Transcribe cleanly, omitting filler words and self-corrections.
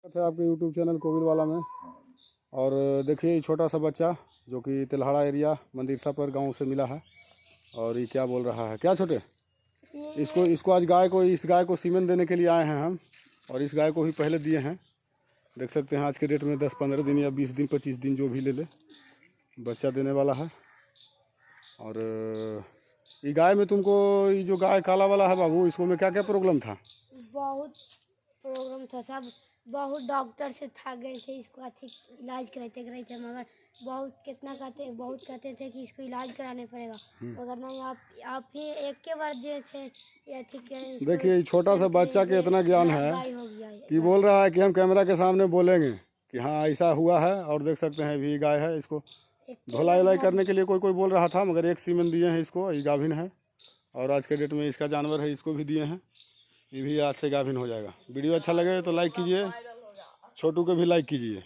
है आपके YouTube channel कोविल वाला में। और देखिए ये छोटा सा बच्चा जो कि तिल्हाड़ा एरिया मंदिरसा पर गांव से मिला है। और ये क्या बोल रहा है, क्या छोटे, इसको आज इस गाय को सीमेंट देने के लिए आए हैं हम। और इस गाय को भी पहले दिए हैं, देख सकते हैं आज के डेट में 10-15 दिन या 20 दिन 25 दिन जो भी ले ले बच्चा देने वाला है। और ये गाय में तुमको, ये जो गाय काला वाला है बाबू, इसको में क्या क्या प्रॉब्लम था? बहुत प्रॉब्लम था, सब बहुत डॉक्टर से था गए थे, इसको अच्छी इलाज कराते मगर बहुत कहते थे कि इसको इलाज कराने पड़ेगा, मगर नहीं आप ही एक के बार दिए थे ये ठीक है। देखिए छोटा सा बच्चा के इतना ज्ञान है कि बोल रहा है कि हम कैमरा के सामने बोलेंगे कि हाँ ऐसा हुआ है। और देख सकते हैं भी गाय है, इसको धुलाई उलाई करने के लिए कोई बोल रहा था, मगर एक सीमेंट दिए हैं इसको, ये गाभिन है। और आज के डेट में इसका जानवर है, इसको भी दिए हैं, ये भी आज से गाभिन हो जाएगा। वीडियो अच्छा लगे तो लाइक कीजिए, छोटू को भी लाइक कीजिए।